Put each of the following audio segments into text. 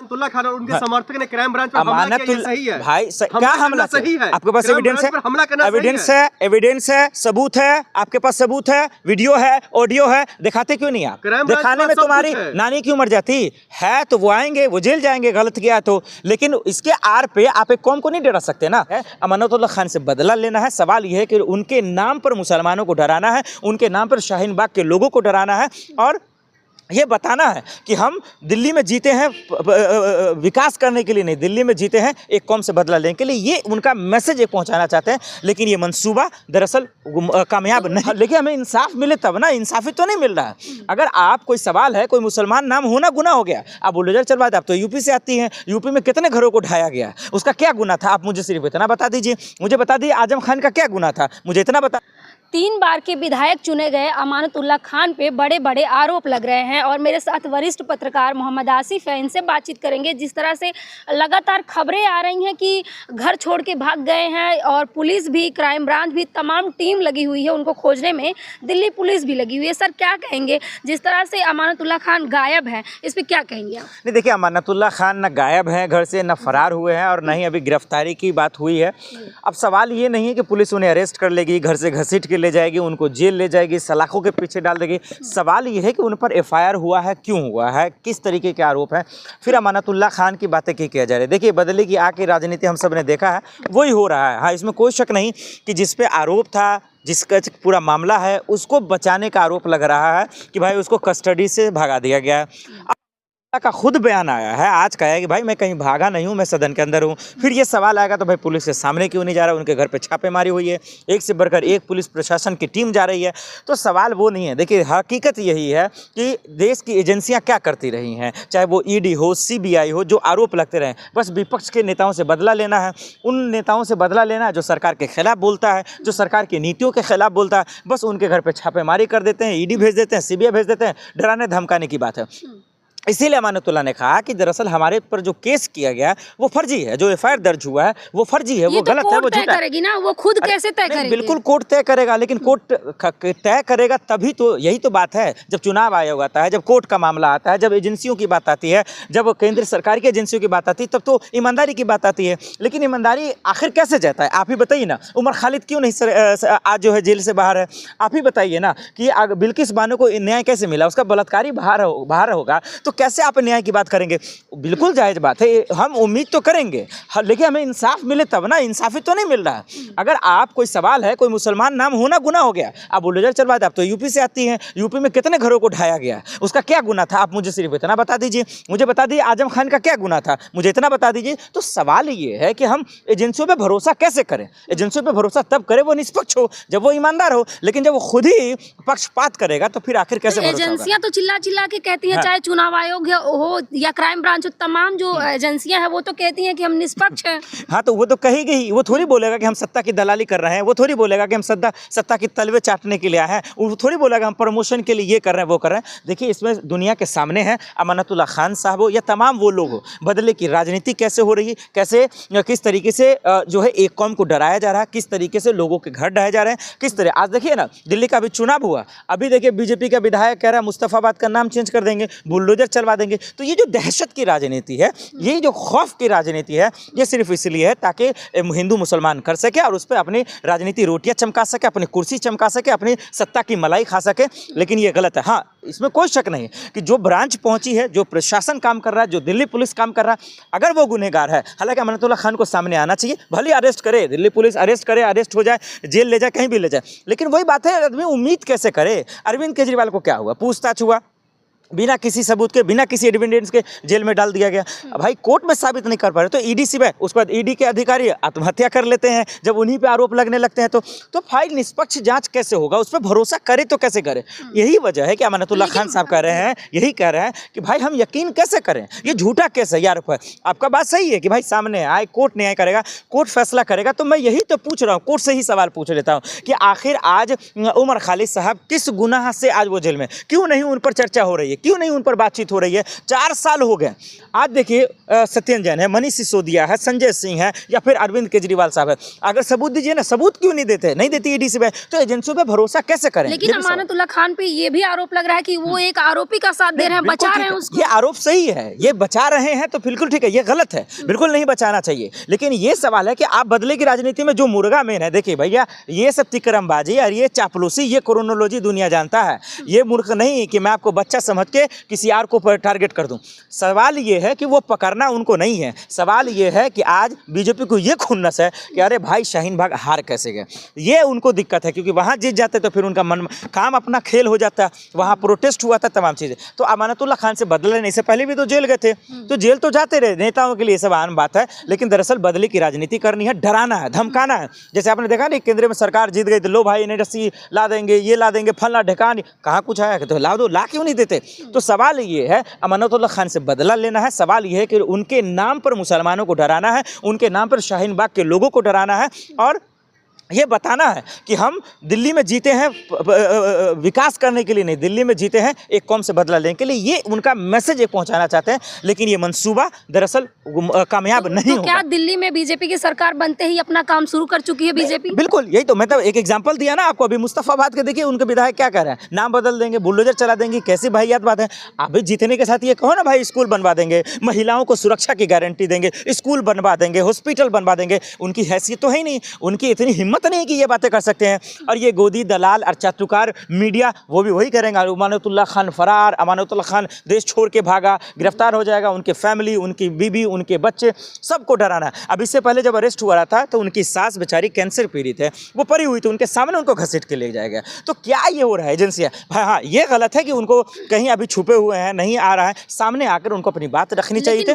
अमानतुल्लाह खान और उनके समर्थक ने क्राइम ब्रांच पर हमला किया, ये सही है भाई? क्या हमला सही है? आपके पास एविडेंस है? हमला करना एविडेंस है, एविडेंस है, सबूत है, आपके पास सबूत है, वीडियो है, ऑडियो है, दिखाते क्यों नहीं आप? दिखाने में तुम्हारी नानी क्यों मर जाती है? तो वो आएंगे, वो जेल जाएंगे गलत किया तो, लेकिन इसके आर पे आप एक कौम को नहीं डरा सकते ना। अमानतुल्लाह खान से बदला लेना है। सवाल यह है कि उनके नाम पर मुसलमानों को डराना है, उनके नाम पर शाहीन बाग के लोगों को डराना है और ये बताना है कि हम दिल्ली में जीते हैं विकास करने के लिए नहीं, दिल्ली में जीते हैं एक कौम से बदला लेने के लिए। ये उनका मैसेज एक पहुंचाना चाहते हैं, लेकिन ये मंसूबा दरअसल कामयाब नहीं। लेकिन हमें इंसाफ मिले तब ना, इंसाफी तो नहीं मिल रहा है। अगर आप कोई सवाल है, कोई मुसलमान नाम होना गुनाह हो गया, आप बुलडोजर चलवा दे। आप तो यूपी से आती हैं, यूपी में कितने घरों को ढाया गया, उसका क्या गुनाह था? आप मुझे सिर्फ इतना बता दीजिए, मुझे बता दीजिए आजम खान का क्या गुनाह था, मुझे इतना बता। 3 बार के विधायक चुने गए अमानतुल्लाह खान पे बड़े बड़े आरोप लग रहे हैं और मेरे साथ वरिष्ठ पत्रकार मोहम्मद आसिफ है, इनसे बातचीत करेंगे। जिस तरह से लगातार खबरें आ रही हैं कि घर छोड़ के भाग गए हैं और पुलिस भी, क्राइम ब्रांच भी, तमाम टीम लगी हुई है उनको खोजने में, दिल्ली पुलिस भी लगी हुई है। सर क्या कहेंगे, जिस तरह से अमानतुल्लाह खान गायब हैं, इस पर क्या कहेंगे आप? नहीं देखिए, अमानतुल्लाह खान न गायब हैं घर से, न फरार हुए हैं और न ही अभी गिरफ्तारी की बात हुई है। अब सवाल ये नहीं है कि पुलिस उन्हें अरेस्ट कर लेगी, घर से घसीट के ले जाएगी, उनको जेल ले जाएगी, सलाखों के पीछे डाल देगी। सवाल ये है कि उन पर एफआईआर हुआ है, क्यों हुआ है, किस तरीके के आरोप हैं, फिर अमानतुल्लाह खान की बातें की किया जा रही है। देखिए, बदले की आग की राजनीति हम सब ने देखा है, वही हो रहा है। हाँ, इसमें कोई शक नहीं कि जिस पे आरोप था, जिसका पूरा मामला है, उसको बचाने का आरोप लग रहा है कि भाई उसको कस्टडी से भगा दिया गया है। का खुद बयान आया है, आज कहा है कि भाई मैं कहीं भागा नहीं हूं, मैं सदन के अंदर हूं। फिर ये सवाल आएगा तो भाई पुलिस के सामने क्यों नहीं जा रहा? उनके घर पे छापेमारी हुई है, एक से बढ़कर एक पुलिस प्रशासन की टीम जा रही है। तो सवाल वो नहीं है। देखिए, हकीकत यही है कि देश की एजेंसियां क्या करती रही हैं, चाहे वो ईडी हो, सीबीआई हो, जो आरोप लगते रहे, बस विपक्ष के नेताओं से बदला लेना है। उन नेताओं से बदला लेना है जो सरकार के खिलाफ बोलता है, जो सरकार की नीतियों के खिलाफ बोलता है। बस उनके घर पर छापेमारी कर देते हैं, ईडी भेज देते हैं, सीबीआई भेज देते हैं, डराने धमकाने की बात है। इसीलिए अमानतुल्लाह ने कहा कि दरअसल हमारे पर जो केस किया गया वो फर्जी है, जो एफआईआर दर्ज हुआ है वो फर्जी है, वो गलत है, वो झूठा है। करेगी ना, वो खुद कैसे तय करेगी? बिल्कुल कोर्ट तय करेगा, लेकिन कोर्ट तय करेगा तभी तो, यही तो बात है। जब चुनाव आयोग आता है, जब कोर्ट का मामला आता है, जब एजेंसियों की बात आती है, जब केंद्र सरकार की एजेंसियों की बात आती है, तब तो ईमानदारी की बात आती है। लेकिन ईमानदारी आखिर कैसे जाता है, आप ही बताइए ना। उमर खालिद क्यों नहीं आज जो है जेल से बाहर है? आप ही बताइए ना कि बिल्किस बानो को न्याय कैसे मिला? उसका बलात्कारी बाहर होगा तो कैसे आप न्याय बात करेंगे? बिल्कुल जायज बात है, हम उम्मीद तो करेंगे, लेकिन हमें इंसाफ मिले तब ना। इंसाफी तो नहीं मिल रहा है। अगर आप कोई सवाल है, कोई मुसलमान नाम होना गुनाह हो गया, आप बुलडोजर चलवा दे। आप तो यूपी से आती हैं, यूपी में कितने घरों को ढाया गया, उसका क्या गुनाह था? आप मुझे सिर्फ इतना बता दीजिए, मुझे बता दीजिए आजम खान का क्या गुनाह था, मुझे इतना बता दीजिए। तो सवाल ये है कि हम एजेंसियों पर भरोसा कैसे करें? एजेंसियों पर भरोसा तब करें वो निष्पक्ष हो, जब वो ईमानदार हो। लेकिन जब वो खुद ही पक्षपात करेगा तो फिर आखिर कैसे भरोसा होगा? एजेंसियां तो चिल्ला चिल्ला के कहती हैं, चाहे चुनाव आयोग हो या क्राइम ब्रांच हो, तमाम जो एजेंसियां हैं वो तो कहती हैं कि हम निष्पक्ष हैं। हाँ, तो वो तो कहेगी ही, वो थोड़ी बोलेगा कि हम सत्ता की दलाली कर रहे हैं, वो थोड़ी बोलेगा कि हम सत्ता की तलवे चाटने के लिए आए हैं, वो थोड़ी बोलेगा हम प्रमोशन के लिए ये कर रहे हैं, वो कर रहे हैं। देखिए, इसमें दुनिया के सामने है अमानतुल्लाह खान साहब हो या तमाम वो लोग हो, बदले की राजनीति कैसे हो रही है, कैसे किस तरीके से जो है एक कौम को डराया जा रहा है, किस तरीके से लोगों के घर ढाए जा रहे हैं, किस तरह। आज देखिए ना, दिल्ली का अभी चुनाव हुआ, अभी देखिए बीजेपी का विधायक कह रहा है मुस्तफाबाद का नाम चेंज कर देंगे, बुलडोजर चलवा देंगे। तो ये जो दहशत की राजनीति है, ये जो खौफ की राजनीति है, ये सिर्फ इसलिए है ताकि हिंदू मुसलमान कर सके और उस पर अपनी राजनीति रोटियां चमका सके, अपनी कुर्सी चमका सके, अपनी सत्ता की मलाई खा सके। लेकिन ये गलत है। हाँ, इसमें कोई शक नहीं कि जो ब्रांच पहुंची है, जो प्रशासन काम कर रहा है, जो दिल्ली पुलिस काम कर रहा है, अगर वो गुनहगार है, हालांकि अमानतुल्लाह खान को सामने आना चाहिए, भले अरेस्ट करे, दिल्ली पुलिस अरेस्ट करे, अरेस्ट हो जाए, जेल ले जाए, कहीं भी ले जाए। लेकिन वही बात है, आदमी उम्मीद कैसे करे? अरविंद केजरीवाल को क्या हुआ? पूछताछ हुआ, बिना किसी सबूत के, बिना किसी एविडेंस के जेल में डाल दिया गया। भाई कोर्ट में साबित नहीं कर पा रहे तो ईडी सीबीआई, उसके बाद ईडी के अधिकारी आत्महत्या कर लेते हैं जब उन्हीं पे आरोप लगने लगते हैं। तो फाइल निष्पक्ष जांच कैसे होगा? उस पर भरोसा करे तो कैसे करे? यही वजह है कि अमानतुल्लाह खान साहब कह रहे हैं, यही कह रहे हैं कि भाई हम यकीन कैसे करें, ये झूठा केस है यार। आपका बात सही है कि भाई सामने आए, कोर्ट न्याय करेगा, कोर्ट फैसला करेगा। तो मैं यही तो पूछ रहा हूँ, कोर्ट से ही सवाल पूछ लेता हूँ कि आखिर आज उमर खालिद साहब किस गुनाह से आज वो जेल में, क्यों नहीं उन पर चर्चा हो रही है? चाहिए, क्यों नहीं उन पर बातचीत हो रही है? 4 साल हो गए। आज देखिए सत्येंद्र जैन है, मनीष सिसोदिया है, संजय सिंह है या फिर अरविंद केजरीवाल साहब है, अगर सबूत दीजिए ना, सबूत क्यों नहीं देते? नहीं देती ईडी से, तो एजेंसियों पे भरोसा कैसे करें? लेकिन अमानतुल्लाह खान पे ये भी आरोप लग रहा है कि वो एक आरोपी का साथ दे रहे हैं, बचा रहे हैं उसको। ये आरोप सही है, ये बचा रहे हैं तो बिल्कुल ठीक है, ये गलत है, बिल्कुल नहीं बचाना चाहिए। लेकिन ये सवाल है कि आप बदले की राजनीति में जो मुर्गा मेन है, देखिए भैया ये सब तिकरमबाजी और ये चापलूसी, ये क्रोनोलॉजी दुनिया जानता है। ये मूर्ख नहीं कि मैं आपको बच्चा समझ के किसी और को टारगेट कर दूं। सवाल ये है कि वो पकड़ना उनको नहीं है, सवाल ये है कि आज बीजेपी को ये खुन्नस है कि अरे भाई शाहीन बाग हार कैसे गए, ये उनको दिक्कत है, क्योंकि वहाँ जीत जाते तो फिर उनका मन काम अपना खेल हो जाता, वहाँ प्रोटेस्ट हुआ था, तमाम चीज़ें। तो अमानतुल्लाह खान से बदले नहीं, से पहले भी तो जेल गए थे, तो जेल तो जाते रहे, नेताओं के लिए सब आम बात है। लेकिन दरअसल बदले की राजनीति करनी है, डराना है, धमकाना है। जैसे आपने देखा नहीं, केंद्र में सरकार जीत गई तो लो भाई एनएससी ला देंगे, ये ला देंगे, फलना ढकान, कहाँ कुछ आया तो ला दो, ला क्यों नहीं देते? तो सवाल ये है अमानतुल्लाह खान से बदला लेना है, सवाल ये है कि उनके नाम पर मुसलमानों को डराना है, उनके नाम पर शाहीन बाग के लोगों को डराना है और ये बताना है कि हम दिल्ली में जीते हैं विकास करने के लिए नहीं, दिल्ली में जीते हैं एक कौम से बदला लेने के लिए। ये उनका मैसेज एक पहुंचाना चाहते हैं, लेकिन ये मंसूबा दरअसल कामयाब नहीं होगा। क्या दिल्ली में बीजेपी की सरकार बनते ही अपना काम शुरू कर चुकी है बीजेपी? बिल्कुल, यही तो मतलब एक एग्जांपल दिया ना आपको। अभी मुस्तफाबाद के देखिए, उनके विधायक क्या कर रहे हैं, नाम बदल देंगे, बुलडोजर चला देंगे, कैसी भाईयात बात है। अभी जीतने के साथ ये कहो ना भाई स्कूल बनवा देंगे, महिलाओं को सुरक्षा की गारंटी देंगे, स्कूल बनवा देंगे, हॉस्पिटल बनवा देंगे। उनकी हैसियत तो है ही नहीं, उनकी इतनी हिम्मत नहीं कि ये बातें कर सकते हैं। और ये गोदी दलाल और चाटुकार मीडिया वो भी वही करेंगे। अमानतुल्लाह खान फरार, अमानतुल्लाह खान देश छोड़ के भागा, गिरफ्तार हो जाएगा, उनके फैमिली, उनकी बीबी, उनके बच्चे, सबको डराना है। अब इससे पहले जब अरेस्ट हुआ रहा था तो उनकी सास बेचारी कैंसर पीड़ित है, वो पड़ी हुई थी, उनके सामने उनको घसीट के ले जाया गया। तो क्या ये हो रहा है एजेंसियाँ? हाँ, ये गलत है कि उनको कहीं अभी छुपे हुए हैं, नहीं आ रहा है सामने, आकर उनको अपनी बात रखनी चाहिए थी।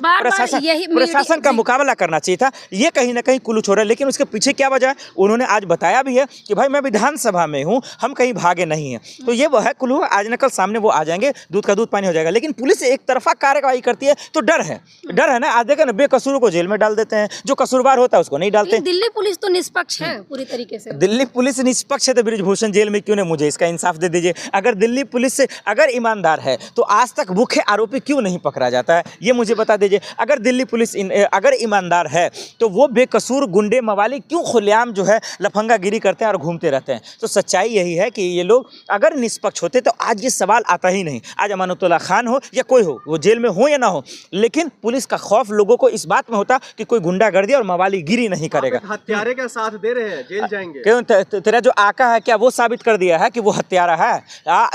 प्रशासन का मुकाबला करना चाहिए था। ये कहीं ना कहीं कुलूच हो रहा है, लेकिन उसके पीछे क्या वजह है उन्होंने आज बताया भी है कि भाई मैं विधानसभा में हूं, हम कहीं भागे नहीं हैं। तो ये वो है कुल्लू, आज न कल सामने वो आ जाएंगे, दूध का दूध पानी हो जाएगा। लेकिन पुलिस एक तरफा कार्रवाई करती है तो डर है ना। आज देखा ना, बेकसूर को जेल में डाल देते हैं, जो कसूरवार होता है उसको नहीं डालते। दिल्ली पुलिस तो निष्पक्ष है पूरी तरीके से। दिल्ली पुलिस निष्पक्ष है तो ब्रिजभूषण जेल में क्यों नहीं? मुझे इसका इंसाफ दे दीजिए। अगर दिल्ली पुलिस से अगर ईमानदार है तो आज तक मुख्य आरोपी क्यों नहीं पकड़ा जाता है, ये मुझे बता दीजिए। अगर दिल्ली पुलिस अगर ईमानदार है तो वो बेकसूर गुंडे मवाली क्यों खुलेआम जो है लफंगागिरी करते हैं और घूमते रहते हैं? तो सच्चाई यही है कि ये लोग अगर निष्पक्ष होते तो आज ये सवाल आता ही नहीं। आज अमानतुल्लाह खान हो या कोई हो, वो जेल में हो या ना हो, लेकिन पुलिस का खौफ लोगों को इस बात में होता कि कोई गुंडागर्दी और मवालीगिरी नहीं करेगा। हत्यारे का साथ दे रहे हैं, जेल जाएंगे। क्यों? तेरा जो आका है क्या वो साबित कर दिया है कि वो हत्यारा है?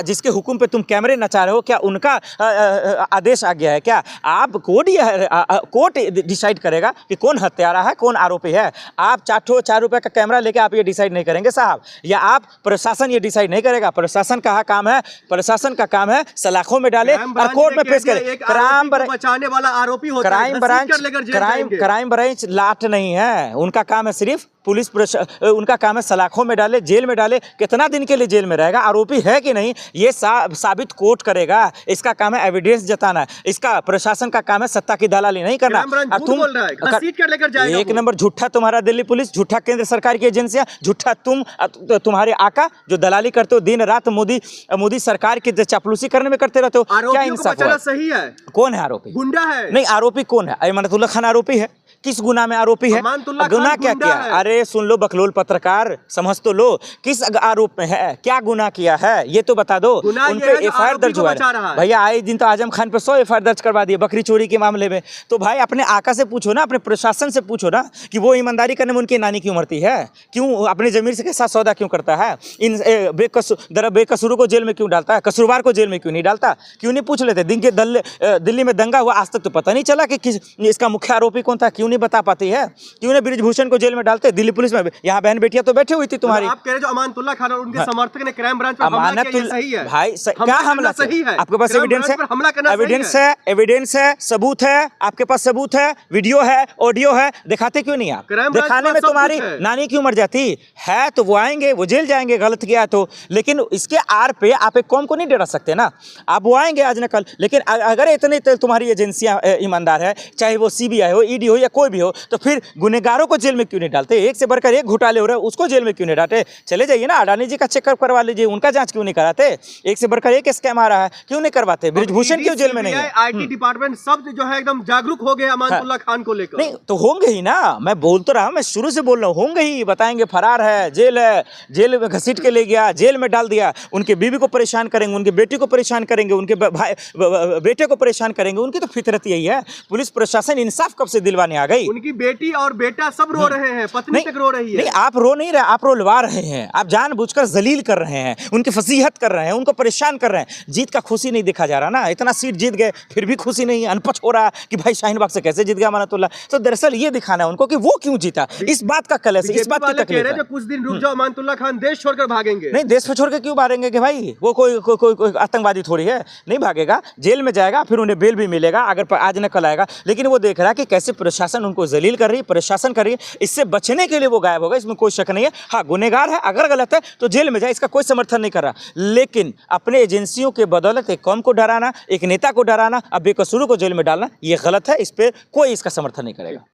जिसके हुक्म पे तुम कैमरे नचा रहे हो, क्या उनका आदेश आ गया है क्या? आप कोर्ट डिसाइड करेगा कि कौन हत्यारा है, कौन आरोपी है। आप 4 रुपए का कैमरा लेके आप ये डिसाइड नहीं करेंगे साहब, या आप प्रशासन ये डिसाइड नहीं करेगा। प्रशासन का काम है, प्रशासन का काम है सलाखों में डाले और कोर्ट में पेश करे। बचाने वाला आरोपी होता है, क्राइम ब्रांच लाट नहीं है, उनका काम है सिर्फ पुलिस उनका काम है सलाखों में डाले, जेल में डाले। कितना दिन के लिए जेल में रहेगा, आरोपी है कि नहीं, ये साबित कोर्ट करेगा। इसका काम है एविडेंस जताना, इसका प्रशासन का काम है सत्ता की दलाली नहीं करना। तुम एक नंबर झूठा तुम्हारा दिल्ली पुलिस, झूठा केंद्र सरकार की एजेंसियां, झूठा तुम्हारे आका जो दलाली करते हो दिन रात, मोदी सरकार की चापलूसी करने में करते रहते हो। क्या इंसाफ है? सही है? कौन है आरोपी? गुंडा है। नहीं, आरोपी कौन है? अमानतुल्लाह खान आरोपी है। किस गुना में आरोपी है? गुना क्या किया? अरे सुन लो बकलोल पत्रकार, समझ तो लो, किस आरोप में है, क्या गुना किया है, ये तो बता दो। उन पे एफआईआर दर्ज हुआ है भैया। आए दिन तो आजम खान पे 100 एफआईआर दर्ज करवा दिए बकरी चोरी के मामले में। तो भाई अपने आका से पूछो ना, अपने प्रशासन से पूछो ना कि वो ईमानदारी करने में उनकी नानी क्यों मरती है, क्यों अपने जमीर के साथ सौदा क्यों करता है, इन बेकसूरों को जेल में क्यों डालता है, कसूरवार को जेल में क्यों नहीं डालता, क्यों नहीं पूछ लेते? दिल्ली में दंगा हुआ, आज तक तो पता नहीं चला कि इसका मुख्य आरोपी कौन था, क्यों नहीं बता पाती है? क्यों नहीं ब्रिजभूषण को जेल में डालते? दिल्ली पुलिस में यहाँ बहन बेटियां तो बैठी हुई थी तुम्हारी। आप कह रहे जो अमानतुल्लाह खान और उनके समर्थक ने क्राइम ब्रांच पर हमला किया, सही है भाई? क्या हमला सही है? आपके पास एविडेंस है? एविडेंस है, सबूत है, आपके पास सबूत है, वीडियो है, ऑडियो है, दिखाते क्यों नहीं आप? दिखाने में तुम्हारी नानी क्यों मर जाती है? तो वो आएंगे, वो जेल जाएंगे गलत किया तो, लेकिन इसके आर पे आप एक कौम को नहीं डरा सकते ना। आप वो आएंगे आज न कल, लेकिन अगर इतनी तुम्हारी एजेंसियां ईमानदार है, चाहे वो सीबीआई हो, ईडी हो या कोई भी हो, तो फिर गुनहगारों को जेल में क्यों नहीं डालते? एक से बढ़कर एक घोटाले हो रहे हैं, उसको जेल में क्यों नहीं डालते? चले जाइए ना, अडानी जी का चेकअप करवा लीजिए, उनका जांच क्यों नहीं कराते? एक से बढ़कर एक स्कैम आ रहा है, क्यों नहीं करवाते? बृजभूषण क्यों जेल में नहीं है? IT डिपार्टमेंट सब जो है एकदम जागरूक हो गए अमानतुल्लाह खान को लेकर। नहीं तो होंगे ही ना, मैं बोल तो रहा हूं, मैं शुरू से बोल रहा हूं, होंगे ही। बताएंगे फरार है, जेल में घसीट के ले गया, जेल में डाल दिया, उनके बीवी को परेशान करेंगे, उनके बेटी को परेशान करेंगे, उनके भाई बेटे को परेशान करेंगे। उनकी तो फितरत यही है। पुलिस प्रशासन इंसाफ कब से दिलवाने आ गई? उनकी बेटी और बेटा सब रो रहे हैं, पत्नी तक रो रही है। नहीं, आप रो नहीं रहे, आप रोलवा रहे हैं। आप जानबूझकर जलील कर रहे हैं, उनकी फसीहत कर रहे हैं, उनको परेशान कर रहे हैं। जीत का खुशी नहीं दिखा जा रहा ना। इतना सीट जीत गए फिर भी खुशी नहीं है, अनपच हो रहा कि भाई शाहीन बाग से कैसे जीत गया अमानतुल्लाह। तो दरअसल ये दिखाना है उनको कि वो क्यों जीता, इस बात का कलश, इस बात की तकलीफ है। कुछ दिन रुक जाओ, अमानतुल्लाह खान देश छोड़कर भागेंगे। नहीं, देश को छोड़ के क्यों भागेंगे कि भाई? वो कोई आतंकवादी थोड़ी है, नहीं भागेगा, जेल में जाएगा, फिर उन्हें बेल भी मिलेगा अगर आज न कल आएगा। लेकिन वो देख रहा है कि कैसे प्रशासन उनको जलील कर रही है, प्रशासन कर रही है। इससे बचने के लिए वो गायब होगा, इसमें कोई शक नहीं है। हाँ, गुनहगार है, अगर गलत है तो जेल में जाए, इसका कोई समर्थन नहीं कर रहा। लेकिन अपने एजेंसियों के बदौलत एक कौम को डराना, एक नेता को डराना, अब बेकसूरों को जेल में डालना, ये गलत है। इस पर कोई इसका समर्थन नहीं करेगा।